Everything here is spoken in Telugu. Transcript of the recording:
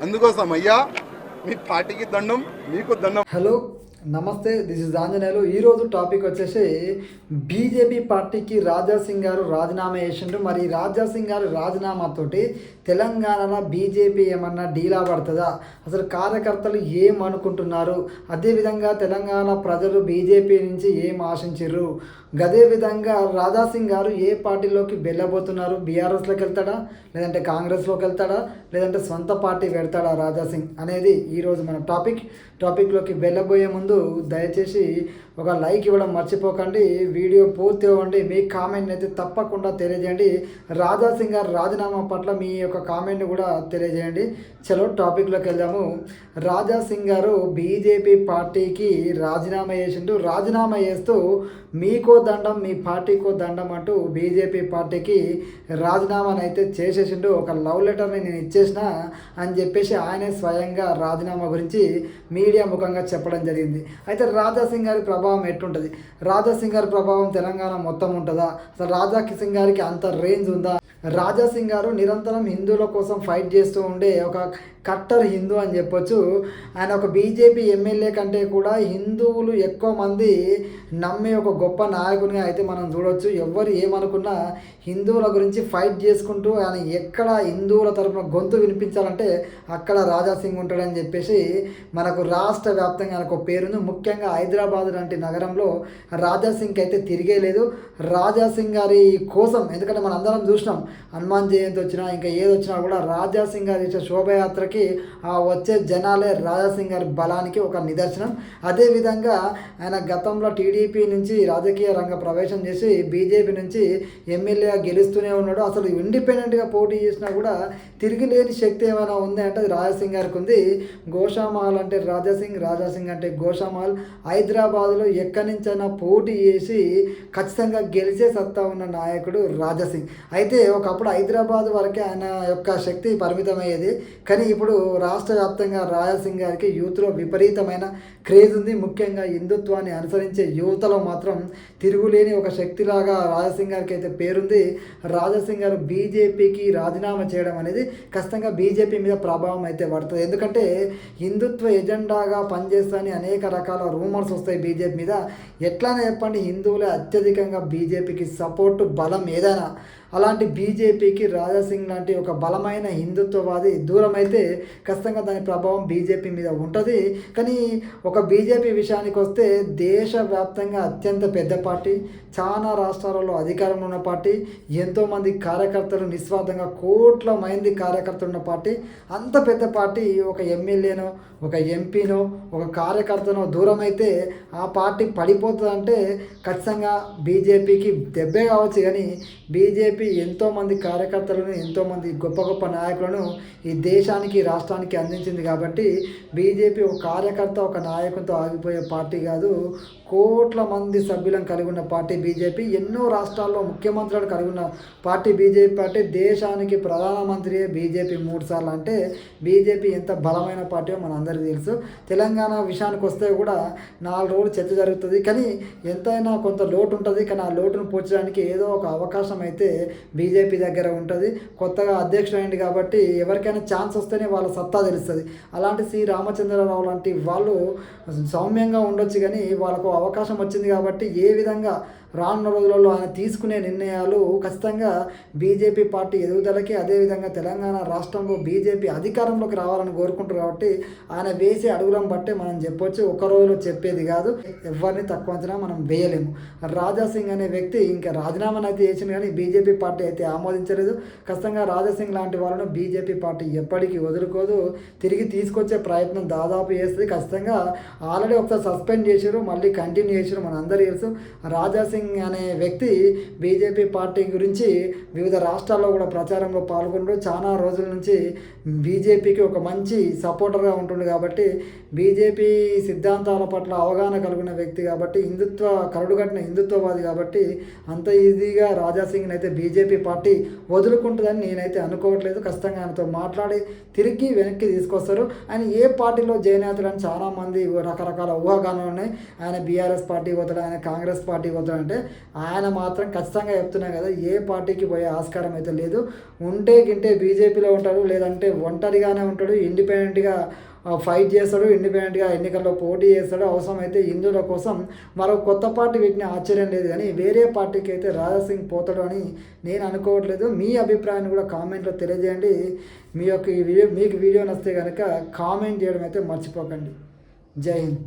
అందుకోసం అయ్యా మీ పార్టీకి దండం, మీకు దండం. హలో నమస్తే, దిస్ ఇస్ ఆంజనేయులు. ఈరోజు టాపిక్ వచ్చేసి బీజేపీ పార్టీకి రాజా సింగ్ గారు రాజీనామా చేసిండ్రు. మరి రాజా సింగ్ గారు రాజీనామాతోటి తెలంగాణలో బీజేపీ ఏమన్నా డీలా పడుతుందా, అసలు కార్యకర్తలు ఏం అనుకుంటున్నారు, అదేవిధంగా తెలంగాణ ప్రజలు బీజేపీ నుంచి ఏం ఆశించారు, అదేవిధంగా రాజా సింగ్ గారు ఏ పార్టీలోకి వెళ్ళబోతున్నారు, బీఆర్ఎస్లోకి వెళ్తాడా, లేదంటే కాంగ్రెస్లోకి వెళ్తాడా, లేదంటే సొంత పార్టీ పెడతాడా రాజా సింగ్ అనేది ఈరోజు మన టాపిక్లోకి వెళ్ళబోయే ముందు దయచేసి ఒక లైక్ ఇవ్వడం మర్చిపోకండి. వీడియో పూర్తి అవ్వండి. మీ కామెంట్ని అయితే తప్పకుండా తెలియజేయండి. రాజా సింగ్ గారు రాజీనామా పట్ల మీ యొక్క కామెంట్ని కూడా తెలియజేయండి. చలో టాపిక్లోకి వెళ్దాము. రాజా సింగ్ గారు బీజేపీ పార్టీకి రాజీనామా చేసిండు. రాజీనామా చేస్తూ మీకో దండం, మీ పార్టీకో దండం అంటూ బీజేపీ పార్టీకి రాజీనామాను అయితే చేసేసిండు. ఒక లవ్ లెటర్ని నేను ఇచ్చేసిన అని చెప్పేసి ఆయనే స్వయంగా రాజీనామా గురించి మీడియా ముఖంగా చెప్పడం జరిగింది. అయితే రాజా సింగ్ గారి ప్రభావం ఎట్టుంటుంది, రాజా సింగ్ గారి ప్రభావం తెలంగాణ మొత్తం ఉంటుందా, అసలు రాజా సింగ్ గారికి అంత రేంజ్ ఉందా? రాజా సింగ్ గారు నిరంతరం హిందువుల కోసం ఫైట్ చేస్తూ ఉండే ఒక కట్టర్ హిందూ అని చెప్పొచ్చు. ఆయన ఒక బీజేపీ ఎమ్మెల్యే కంటే కూడా హిందువులు ఎక్కువ మంది నమ్మే ఒక గొప్ప నాయకునిగా అయితే మనం చూడవచ్చు. ఎవరు ఏమనుకున్నా హిందువుల గురించి ఫైట్ చేసుకుంటూ ఆయన ఎక్కడ హిందువుల తరఫున గొంతు వినిపించాలంటే అక్కడ రాజా సింగ్ ఉంటాడని చెప్పేసి మనకు రాష్ట్ర వ్యాప్తంగా ఆయనకు పేరుంది. ముఖ్యంగా హైదరాబాద్ లాంటి నగరంలో రాజా సింగ్ అయితే తిరిగే లేదు. రాజా సింగ్ గారి కోసం, ఎందుకంటే మనం అందరం చూసినాం, హనుమాన్ జయంతి వచ్చినా ఇంకా ఏది వచ్చినా కూడా రాజా సింగ్ గారి ఇచ్చే శోభయాత్రకి ఆ వచ్చే జనాలే రాజా సింగ్ గారి బలానికి ఒక నిదర్శనం. అదేవిధంగా ఆయన గతంలో టీడీపీ నుంచి రాజకీయ రంగ ప్రవేశం చేసి బీజేపీ నుంచి ఎమ్మెల్యేగా గెలుస్తూనే ఉన్నాడు. అసలు ఇండిపెండెంట్గా పోటీ చేసినా కూడా తిరిగిలేని శక్తి ఏమైనా ఉంది అంటే అది రాజా సింగ్ గారికి ఉంది. గోషామహల్ అంటే రాజా సింగ్ అంటే గోషామహల్. హైదరాబాద్లో ఎక్కడి నుంచైనా పోటీ చేసి ఖచ్చితంగా గెలిచే సత్తా ఉన్న నాయకుడు రాజా సింగ్. అయితే ఒకప్పుడు హైదరాబాద్ వరకే ఆయన యొక్క శక్తి పరిమితమయ్యేది, కానీ ఇప్పుడు రాష్ట్ర వ్యాప్తంగా రాజా సింగ్ గారికి యూత్లో విపరీతమైన క్రేజ్ ఉంది. ముఖ్యంగా హిందుత్వాన్ని అనుసరించే యువతలో మాత్రం తిరుగులేని ఒక శక్తిలాగా రాజా సింగ్ గారికి అయితే పేరుంది. రాజా సింగ్ గారు బీజేపీకి రాజీనామా చేయడం అనేది ఖచ్చితంగా బీజేపీ మీద ప్రభావం అయితే పడుతుంది. ఎందుకంటే హిందుత్వ ఎజెండాగా పనిచేస్తాయని అనేక రకాల రూమర్స్ వస్తాయి బీజేపీ మీద. ఎట్లానే చెప్పండి, హిందువులే అత్యధికంగా బీజేపీకి సపోర్టు బలం ఏదైనా. అలాంటి బీజేపీకి రాజా సింగ్ లాంటి ఒక బలమైన హిందుత్వవాది దూరం అయితే ఖచ్చితంగా దాని ప్రభావం బీజేపీ మీద ఉంటుంది. కానీ ఒక బీజేపీ విషయానికి వస్తే దేశవ్యాప్తంగా అత్యంత పెద్ద పార్టీ, చాలా రాష్ట్రాలలో అధికారంలో ఉన్న పార్టీ, ఎంతోమంది కార్యకర్తలు నిస్వార్థంగా కోట్ల మంది కార్యకర్తలు ఉన్న పార్టీ. అంత పెద్ద పార్టీ ఒక ఎమ్మెల్యేనో ఒక ఎంపీనో ఒక కార్యకర్తనో దూరం అయితే ఆ పార్టీ పడిపోతుందంటే ఖచ్చితంగా బీజేపీకి దెబ్బే కావచ్చు. కానీ బీజేపీ ఎంతోమంది కార్యకర్తలను, ఎంతోమంది గొప్ప గొప్ప నాయకులను ఈ దేశానికి రాష్ట్రానికి అందించింది. కాబట్టి బీజేపీ ఒక కార్యకర్త ఒక నాయకునితో ఆగిపోయే పార్టీ కాదు, కోట్ల మంది సభ్యులను కలిగి ఉన్న పార్టీ బీజేపీ. ఎన్నో రాష్ట్రాల్లో ముఖ్యమంత్రులను కలిగి ఉన్న పార్టీ బీజేపీ పార్టీ. దేశానికి ప్రధానమంత్రియే బీజేపీ 3 సార్లు అంటే బీజేపీ ఎంత బలమైన పార్టీయో మన అందరికీ తెలుసు. తెలంగాణ విషయానికి వస్తే కూడా 4 రోజులు చర్చ జరుగుతుంది, కానీ ఎంతైనా కొంత లోటు ఉంటుంది. కానీ ఆ లోటును పూడ్చడానికి ఏదో ఒక అవకాశం అయితే బీజేపీ దగ్గర ఉంటుంది. కొత్తగా అధ్యక్షుడు అయింది కాబట్టి ఎవరికైనా ఛాన్స్ వస్తేనే వాళ్ళ సత్తా తెలుస్తుంది. అలాంటి సి రామచంద్రరావు లాంటి వాళ్ళు సౌమ్యంగా ఉండొచ్చు, కానీ వాళ్ళకు అవకాశం వచ్చింది కాబట్టి ఏ విధంగా రానున్న రోజులలో ఆయన తీసుకునే నిర్ణయాలు ఖచ్చితంగా బీజేపీ పార్టీ ఎదుగుదలకి, అదేవిధంగా తెలంగాణ రాష్ట్రంలో బీజేపీ అధికారంలోకి రావాలని కోరుకుంటారు. కాబట్టి ఆయన వేసే అడుగులను బట్టే మనం చెప్పొచ్చు, ఒక రోజులో చెప్పేది కాదు. ఎవరిని తక్కువ అంచనా మనం వేయలేము. రాజా సింగ్ అనే వ్యక్తి ఇంకా రాజీనామాను అయితే చేసింది, కానీ బీజేపీ పార్టీ అయితే ఆమోదించలేదు. ఖచ్చితంగా రాజా సింగ్ లాంటి వాళ్ళను బీజేపీ పార్టీ ఎప్పటికీ వదులుకోదు, తిరిగి తీసుకొచ్చే ప్రయత్నం దాదాపు చేస్తుంది. ఖచ్చితంగా ఆల్రెడీ ఒకసారి సస్పెండ్ చేశారు, మళ్ళీ కంటిన్యూ చేశారు. మన అందరూ తెలుసు. రాజా సింగ్ అనే వ్యక్తి బీజేపీ పార్టీ గురించి వివిధ రాష్ట్రాల్లో కూడా ప్రచారంలో పాల్గొంటూ చాలా రోజుల నుంచి బీజేపీకి ఒక మంచి సపోర్టర్గా ఉంటుంది. కాబట్టి బీజేపీ సిద్ధాంతాల పట్ల అవగాహన కలిగిన వ్యక్తి కాబట్టి, కరుడుగట్టిన హిందుత్వవాది కాబట్టి అంత ఈజీగా రాజా సింగ్ని అయితే బీజేపీ పార్టీ వదులుకుంటుందని నేనైతే అనుకోవట్లేదు. ఖచ్చితంగా ఆయనతో మాట్లాడి తిరిగి వెనక్కి తీసుకొస్తారు. ఆయన ఏ పార్టీలో జాయిన్ అవుతాడని చాలామంది రకరకాల ఊహాగానాలు ఉన్నాయి. ఆయన బీఆర్ఎస్ పార్టీ పోతాడు, ఆయన కాంగ్రెస్ పార్టీ పోతాడు అంటే అంటే ఆయన మాత్రం ఖచ్చితంగా చెప్తున్నా కదా, ఏ పార్టీకి పోయే ఆస్కారం అయితే లేదు. ఉంటే గింటే బీజేపీలో ఉంటాడు, లేదంటే ఒంటరిగానే ఉంటాడు, ఇండిపెండెంట్గా ఫైట్ చేస్తాడు, ఇండిపెండెంట్గా ఎన్నికల్లో పోటీ చేస్తాడు. అవసరమైతే హిందువుల కోసం మరో కొత్త పార్టీ పెట్టిన ఆశ్చర్యం లేదు. కానీ వేరే పార్టీకి అయితే రాజాసింగ్ పోతాడు అని నేను అనుకోవట్లేదు. మీ అభిప్రాయాన్ని కూడా కామెంట్లో తెలియజేయండి. మీ యొక్క ఈ వీడియో మీకు వీడియో నచ్చితే కనుక కామెంట్ చేయడం అయితే మర్చిపోకండి. జై హింద్.